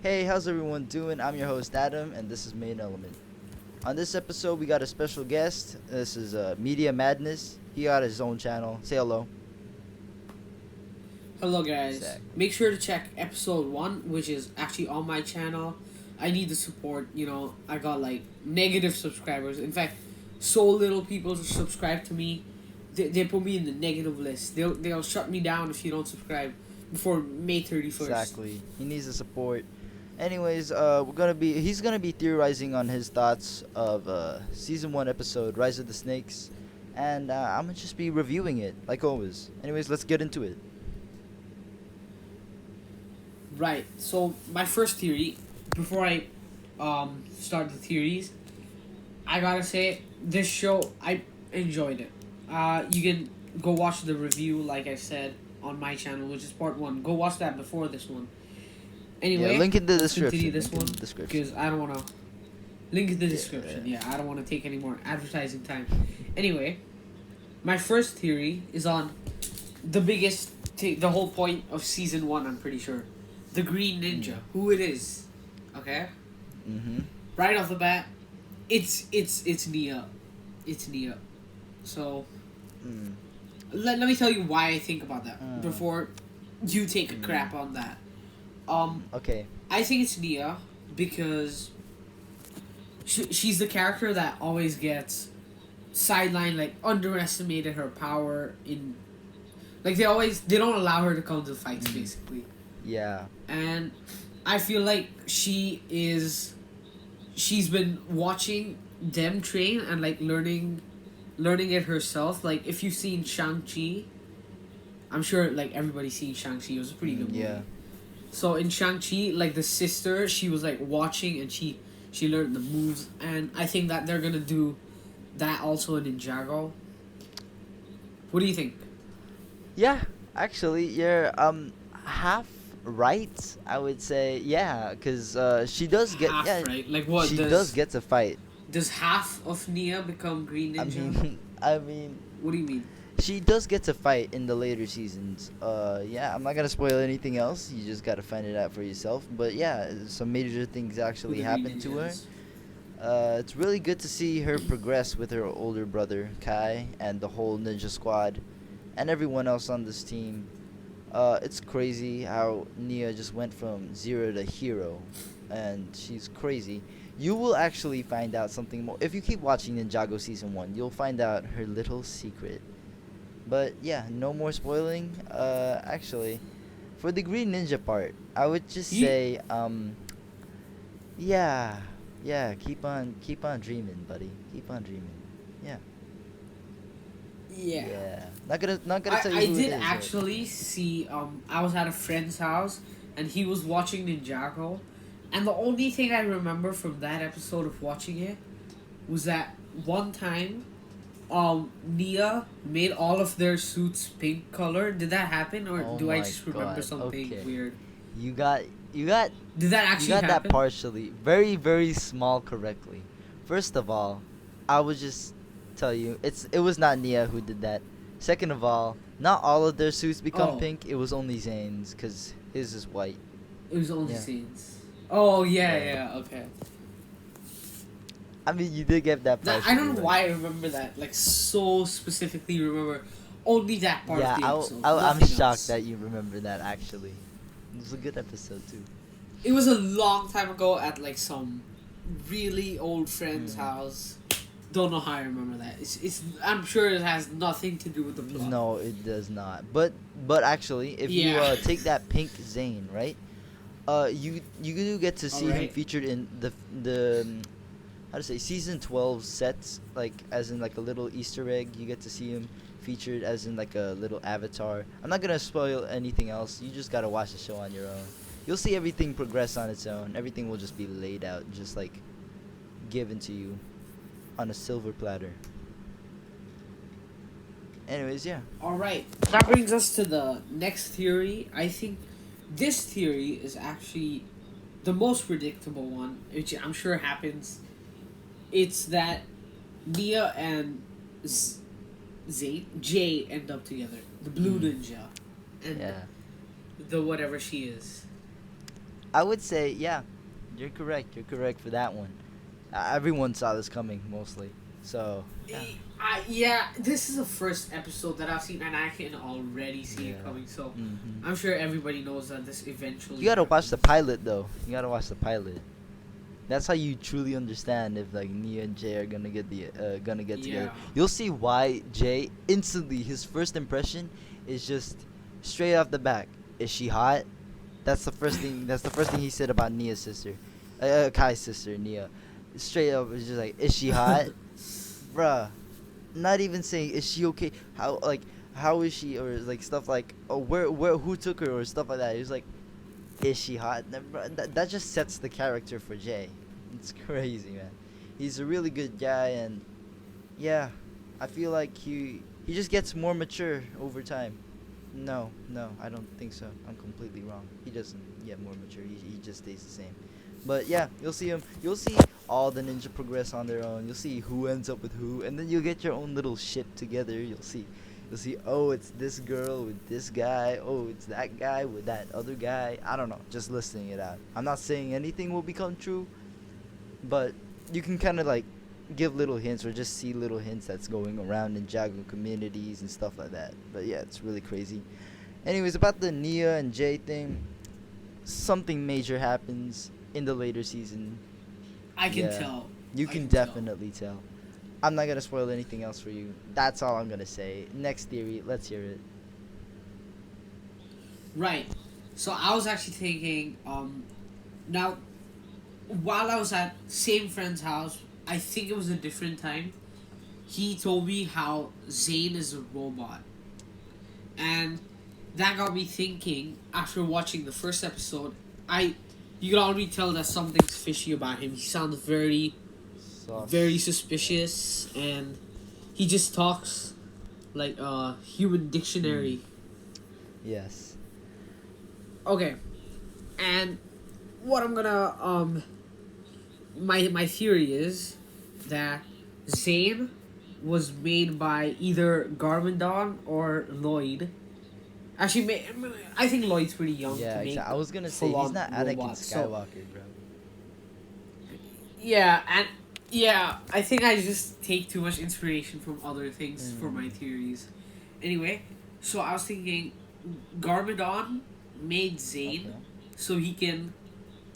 Hey, how's everyone doing? I'm your host Adam, and this is Main Element. On this episode, we got a special guest. This is Media Madness. He got his own channel. Say hello. Hello guys. Exactly. Make sure to check episode 1, which is actually on my channel. I need the support, I got like negative subscribers. In fact, so little people subscribe to me. They put me in the negative list. They'll shut me down if you don't subscribe before May 31st. Exactly. He needs the support. Anyways, he's gonna be theorizing on his thoughts of season 1 episode Rise of the Snakes, and I'm gonna just be reviewing it like always. Anyways, let's get into it. Right. So my first theory, before I start the theories, I gotta say this show I enjoyed it. You can go watch the review, like I said, on my channel, which is part 1. Go watch that before this one. Anyway, Yeah, link in the let's description. continue this Link in one the description. because I don't wanna link in the description. Yeah, I don't want to take any more advertising time. Anyway, my first theory is on the biggest, the whole point of season 1. I'm pretty sure, the Green Ninja, who it is. Okay. Mhm. Right off the bat, it's Nia. It's Nia. So Mm. let me tell you why I think about that Mm. before you take a crap on that. Okay. I think it's Nia because she's the character that always gets sidelined, like underestimated her power in, like they don't allow her to come to fights basically. Yeah. And I feel like she's been watching them train and like learning it herself. Like if you've seen Shang-Chi, I'm sure like everybody's seen Shang-Chi. It was a pretty good movie. Yeah. So in Shang-Chi, like the sister, she was like watching and she learned the moves, and I think that they're gonna do that also in Ninjago. What do you think? Yeah, actually, you're half right. I would say yeah, cause she does get Half yeah, right? Like what she does get to fight. does half of Nia become Green I Ninja? mean, I mean, What do you mean? she does get to fight in the later seasons. Yeah, I'm not gonna spoil anything else. You just gotta find it out for yourself. But yeah, some major things actually Who the Green happen to her. Ninja is? It's really good to see her progress with her older brother Kai and the whole Ninja Squad, and everyone else on this team. It's crazy how Nia just went from zero to hero, and she's crazy. You will actually find out something more if you keep watching Ninjago season 1. You'll find out her little secret. But yeah, no more spoiling. Actually, for the Green Ninja part, I would just You- say, yeah, yeah, keep on dreaming, buddy. Keep on dreaming. Yeah, Yeah. yeah. Not gonna tell you I who did it is. But actually see I was at a friend's house and he was watching Ninjago, and the only thing I remember from that episode of watching it was that one time Nia made all of their suits pink color. Did that happen, or oh do I my just remember God. something Okay, weird? you got you got Did that you actually got that happen? partially, very very small correctly. First of all, I would just tell you it was not Nia who did that. Second of all, not all of their suits become Oh, pink. It was only Zane's because his is white. it was only Yeah. scenes. Oh yeah, Yeah. yeah, okay. I mean, you did get that That, partially I don't know right. why I remember that. Like so specifically remember only that part Yeah, of the episode. I'm Nothing shocked else. that you remember that actually. It was a good episode too. It was a long time ago at like some really old friend's Mm. house. Don't know how I remember that. It's I'm sure it has nothing to do with the plot. No, it does not. But actually, if you Yeah. take that pink Zane, right? You do get to see him Alright. featured in the how to say season 12 sets, like as in like a little Easter egg. You get to see him featured as in like a little avatar. I'm not gonna spoil anything else. You just gotta watch the show on your own. You'll see everything progress on its own. Everything will just be laid out, just like given to you on a silver platter. Anyways, yeah. Alright. That brings us to the next theory. I think this theory is actually the most predictable one, which I'm sure happens. It's that Nia and Jay end up together. The Blue Ninja. And Yeah. the whatever she is. I would say, yeah, you're correct. You're correct for that one. Everyone saw this coming, mostly. So, yeah. Yeah, this is the first episode that I've seen, and I can already see it Yeah. coming. So Hmm. I'm sure everybody knows that this eventually You gotta watch the happens. pilot, though. You gotta watch the pilot. That's how you truly understand if like Nia and Jay are gonna get together. Yeah. You'll see why Jay instantly his first impression is just straight off the back. Is she hot? That's the first thing. That's the first thing he said about Nia's sister, Kai's sister Nia. Straight up, it's just like, is she hot, bruh? Not even saying is she okay. How is she or like stuff like oh where who took her or stuff like that. He was like, is she hot? That just sets the character for Jay. It's crazy, man. He's a really good guy, and yeah, I feel like he just gets more mature over time. No, no, I don't think so. I'm completely wrong. He doesn't get more mature. He just stays the same. But yeah, you'll see him. You'll see all the ninja progress on their own. You'll see who ends up with who, and then you'll get your own little ship together. You'll see. You'll see. Oh, it's this girl with this guy. Oh, it's that guy with that other guy. I don't know. Just listing it out. I'm not saying anything will become true, but you can kind of like give little hints or just see little hints that's going around in Jago communities and stuff like that. But yeah, it's really crazy. Anyways, about the Nia and Jay thing, something major happens in the later season. I can Yeah, tell. you I can can tell. definitely tell. I'm not gonna spoil anything else for you. That's all I'm gonna say. Next theory, let's hear it. Right. So I was actually thinking, now while I was at same friend's house, I think it was a different time. He told me how Zane is a robot, and that got me thinking. After watching the first episode, you can already tell that something's fishy about him. He sounds very Sauce. Yeah. suspicious, and he just talks like a human Mm. dictionary. Yes. Okay, and what I'm gonna my theory is that Zane was made by either Garmadon or Lloyd. Actually, I think Lloyd's pretty young to Yeah, make exactly. I the was gonna say full he's on not Anakin robot. So Skywalker, bro. yeah, and yeah, I think I just take too much inspiration from other things for my Mm. theories. Anyway, so I was thinking Garmadon made Zane Okay. so he can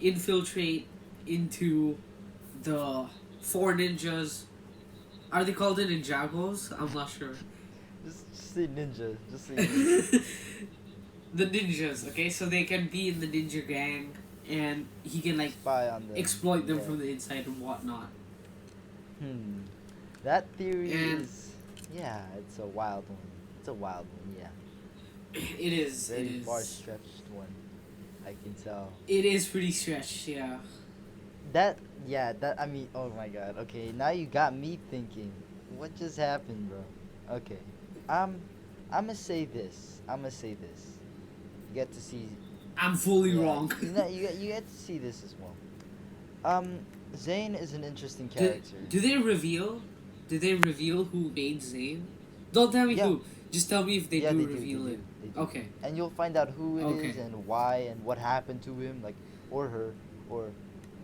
infiltrate into the four ninjas. Are they called the Ninjagos? I'm not sure. Just say ninja. Just say ninja. The ninjas, okay? So they can be in the ninja gang and he can like Spy on them. exploit them Yeah. from the inside and whatnot. Hmm. That theory And is, yeah, it's a wild one. It's a wild one, yeah. it is. It Very far is. stretched one. I can tell. It is pretty stretched, yeah. That, yeah, that, I mean, oh my god. Okay, now you got me thinking. What just happened, bro? Okay. Um, I'ma say this. I'ma say this. You get to see, I'm fully yeah, wrong. you get to see this as well. Zane is an interesting do, character. do they reveal? Do they reveal who made Zane? Don't tell me Yeah. who. Just tell me if they Yeah, do they do. They reveal do. it. They do. Okay. And you'll find out who it is Okay. and why and what happened to him, like, or her, or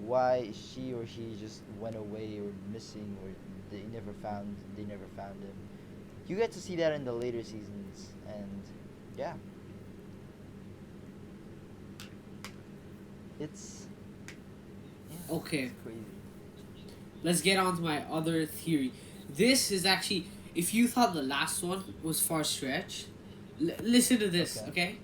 why she or he just went away or missing or they never found him. You get to see that in the later seasons, and yeah, it's yeah, Okay. it's crazy. Let's get on to my other theory. This is actually, if you thought the last one was far stretched, listen to this, Okay.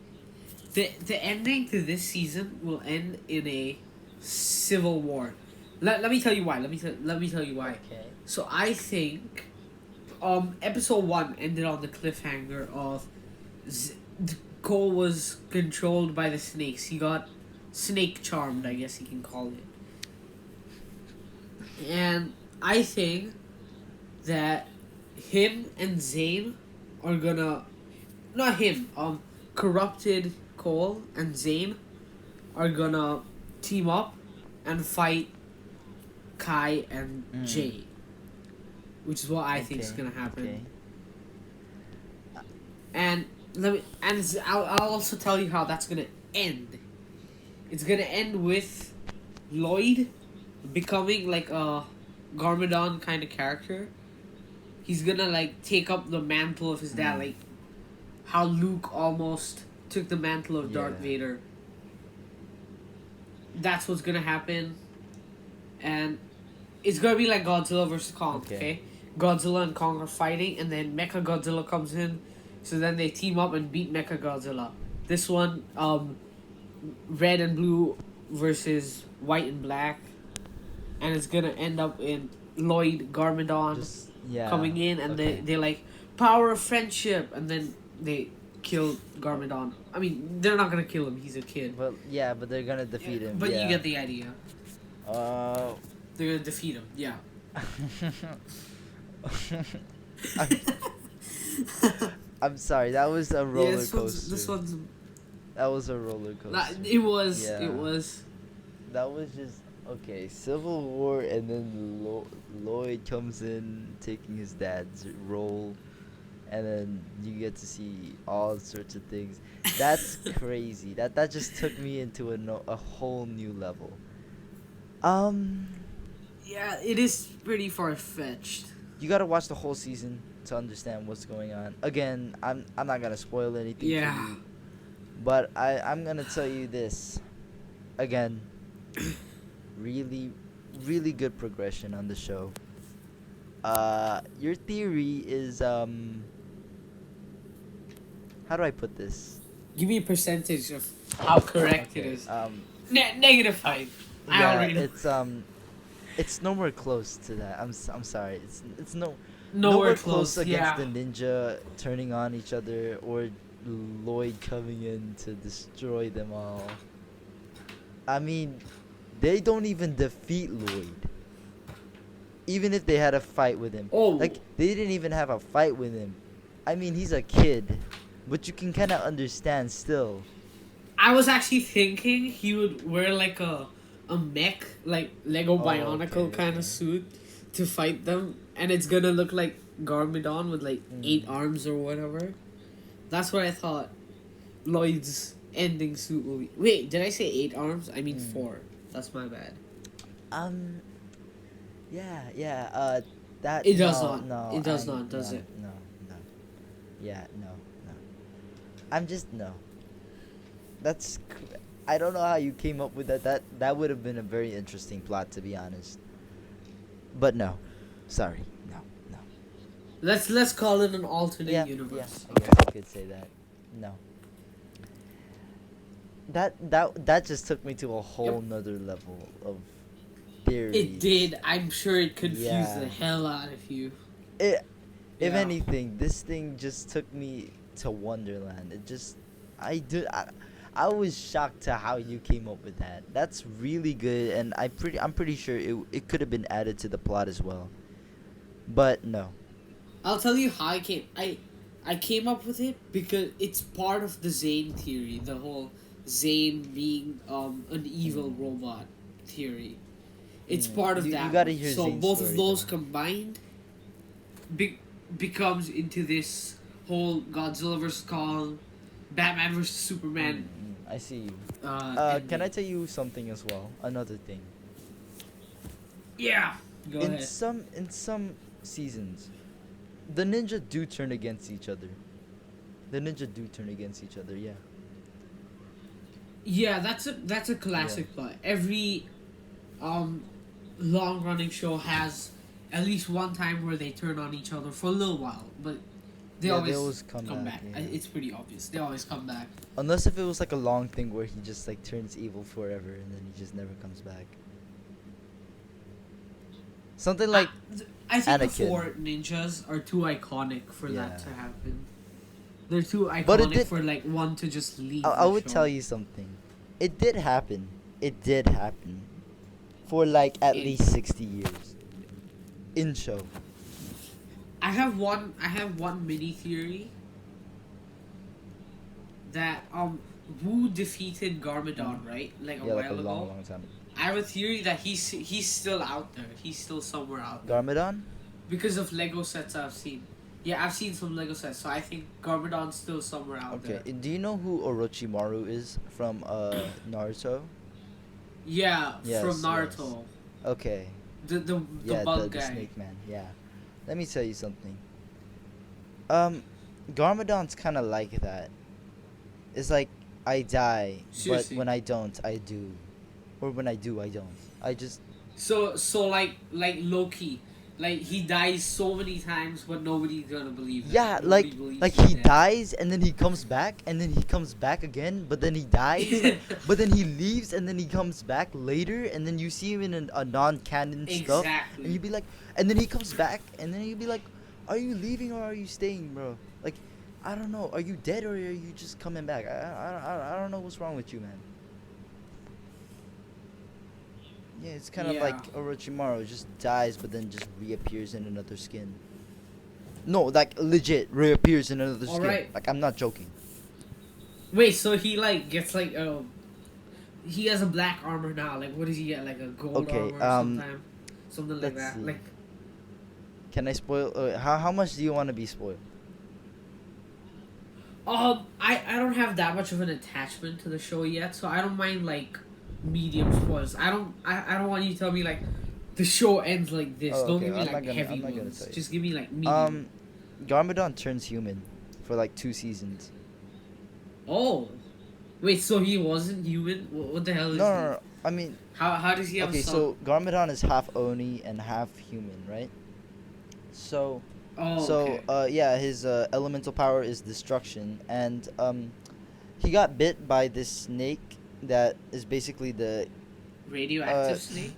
okay? The ending to this season will end in a civil war. Let me tell you why. Let me tell you why. Okay. So I think, episode one ended on the cliffhanger of Cole was controlled by the snakes. He got snake charmed, I guess you can call it. And I think that him and Zayn are gonna, not him, corrupted Cole and Zayn are gonna team up and fight Kai and Mm. Jay, which is what I think is Okay. gonna happen. Okay. And I'll also tell you how that's gonna end. It's gonna end with Lloyd becoming like a Garmadon kind of character. He's gonna like take up the mantle of his dad, like how Luke almost took the mantle of Darth Yeah. Vader. That's what's gonna happen, and it's gonna be like Godzilla versus Kong. Okay, Godzilla and Kong are fighting, and then Mecha Godzilla comes in, so then they team up and beat Mecha Godzilla. This one, red and blue versus white and black, and it's gonna end up in Lloyd Garmadon Just yeah. coming in, and Okay. they like power of friendship, and then they kill Garmadon. I mean, they're not gonna kill him; he's a kid. But yeah, but they're gonna defeat him. But yeah. you get the idea. Uh. They're gonna defeat him. Yeah. I'm sorry. That was a roller coaster. This one's. That was a roller coaster. It was. Yeah. It was. That was just okay. Civil War, and then Lloyd comes in taking his dad's role, and then you get to see all sorts of things. That's crazy. That just took me into a whole new level. Yeah, it is pretty far fetched. You gotta watch the whole season to understand what's going on. Again, I'm not gonna spoil anything for Yeah. you, but I'm gonna tell you this. Again, really, really good progression on the show. Your theory is how do I put this? Give me a percentage of how correct it is. -5. I Yeah, already know. it's nowhere close to that. I'm sorry. It's Nowhere close close. against Yeah. the ninja turning on each other or Lloyd coming in to destroy them all. I mean, they don't even defeat Lloyd. Even if they had a fight with him. Oh. Like, they didn't even have a fight with him. I mean, he's a kid. But you can kind of understand still. I was actually thinking he would wear like a mech, like Lego Bionicle okay, kind okay. of suit to fight them, and it's gonna look like Garmadon with like 8 arms or whatever. That's what I thought. Lloyd's ending suit will be. Wait, did I say 8 arms? I mean 4. That's my bad. Yeah. That. It does no, not. No, It does not, does no, it? No. Yeah, no. I'm just no. That's. I don't know how you came up with that. That would have been a very interesting plot, to be honest. But no, sorry, no. Let's call it an alternate Yeah, universe. I guess I could say that. No. That just took me to a whole nother level of theories. It did. I'm sure it confused Yeah. the hell out of you. If Yeah. anything, this thing just took me to Wonderland. I was shocked to how you came up with that. That's really good, and I'm pretty sure it could have been added to the plot as well. But no. I'll tell you how I came up with it because it's part of the Zane theory, the whole Zane being an evil robot theory. It's part of You that. gotta one. hear So Zane's both of story, those though. combined becomes into this whole Godzilla vs Kong, Batman vs Superman. I see you. Ending. Can I tell you something as well? Another thing. Yeah. Go in ahead. some seasons, the ninja do turn against each other. Yeah. Yeah, that's a classic plot. Every long running show has at least one time where they turn on each other for a little while, but they Yeah, always come back. yeah. It's pretty obvious. They always come back. Unless if it was like a long thing where he just like turns evil forever and then he just never comes back. Something like I think the Anakin. 4 ninjas are too iconic for that Yeah. to happen. They're too But it iconic did- for like one to just leave. I the would show. tell you something. It did happen. For like at It- least 60 years. In show. I have one mini theory that Wu defeated Garmadon, right? Like a Yeah, while like a ago. long time. I have a theory that he's still out there. He's still somewhere out there Garmadon? because of Lego sets I've seen. Yeah, I've seen some Lego sets, so I think Garmadon's still somewhere out Okay. there. Do you know who Orochimaru is from Naruto? Yeah, from Yes, yes. Naruto, Okay. the Yeah, bug the guy. Snake Man. Yeah. Let me tell you something. Um, Garmadon's kind of like that. It's like I die, but Seriously. when I don't, I do, or when I do, I don't. I just So like Loki, like he dies so many times, but nobody's gonna believe that. yeah, Nobody believes like he's he dead. dies and then he comes back and then he comes back again, but then he dies, like, but then he leaves and then he comes back later and then you see him in a non-canon stuff and Exactly. you'd be like, and then he comes back and then you'd be like, are you leaving or are you staying, bro? Like, I don't know. Are you dead or are you just coming back? I don't know what's wrong with you, man. Yeah, it's kind of Yeah. like Orochimaru just dies but then just reappears in another skin. No, like legit reappears in another All skin. right. Like I'm not joking. Wait. So he like gets like he has a black armor now. Like what does he get? Like a gold Okay, armor or sometime, something like let's that. see. Like Can I spoil? How much do you want to be spoiled? I don't have that much of an attachment to the show yet, so I don't mind like medium spoilers. I don't want you to tell me like the show ends like this. Oh, Don't okay. give me like I'm heavy not gonna ones. tell you. Just give me like medium. Um, Garmadon turns human for like 2 seasons. Oh, wait. So he wasn't human. What the hell is No, he? no, no. I mean, How does he have a okay. son? So Garmadon is half Oni and half human, right? So, Oh, okay. yeah, his elemental power is destruction, and he got bit by this snake that is basically the uh Radioactive snake.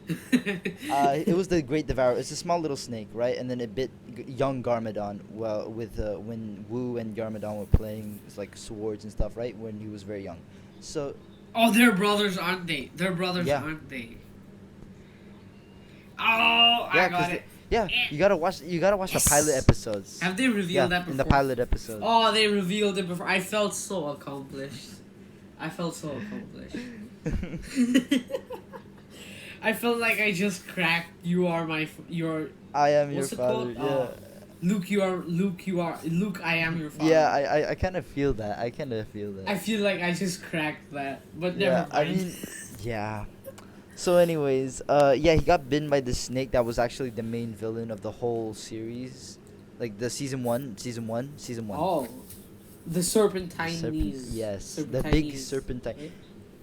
it was the Great Devourer. It's a small little snake, right? And then it bit young Garmadon. Well, with when Wu and Garmadon were playing like swords and stuff, right? When he was very young. So Oh, they're brothers, aren't they? They're brothers, yeah, aren't they? Oh, I yeah, got it. yeah, you gotta watch. You gotta watch the pilot Yes. episodes. Have they Yeah, revealed that in the before? pilot episodes. Oh, they revealed it before. I felt so accomplished. I felt so accomplished. I felt like I just cracked. You are your. I am your What's it father. called? Yeah. Luke, you are Luke. You are Luke. I am your father. Yeah, I kind of feel that. I kind of feel that. I feel like I just cracked that, but Yeah, never I mind. mean, yeah. So, anyways, yeah, he got bitten by the snake that was actually the main villain of the whole series, like the season one. Oh, the The yes, the big serpentinese. serpentine. Right?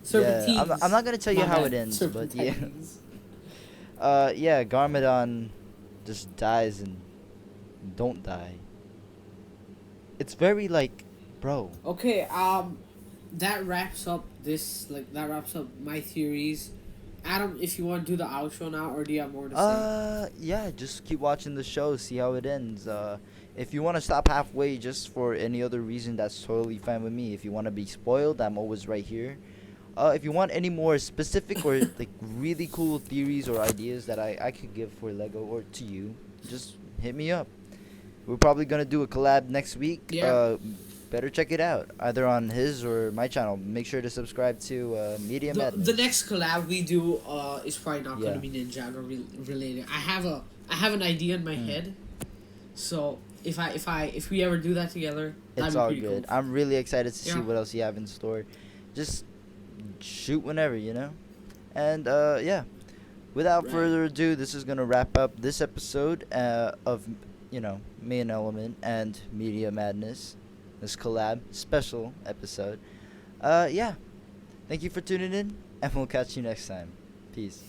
Yeah, Serpentines. I'm not gonna tell you My how bad. it ends, but yeah, Serpentines. yeah, Garmadon just dies and don't die. It's very like, bro. Okay, that wraps up that wraps up my theories. Adam, if you want to do the outro now, or do you have more to say? Yeah, just keep watching the show, see how it ends. If you want to stop halfway just for any other reason, that's totally fine with me. If you want to be spoiled, I'm always right here. If you want any more specific or like really cool theories or ideas that I could give for Lego or to you, just hit me up. We're probably gonna do a collab next week. Yeah. Better check it out either on his or my channel. Make sure to subscribe to Media Madness. The next collab we do is probably not Yeah. gonna be Ninjago related. I have an idea in my head, so if we ever do that together, that'd It's be all pretty good. cool. I'm really excited to see Yeah. what else you have in store. Just shoot whenever, you know? And yeah, without Right. further ado, this is going to wrap up this episode of, Main Element and Media Madness. This collab special episode. Yeah. Thank you for tuning in, and we'll catch you next time. Peace.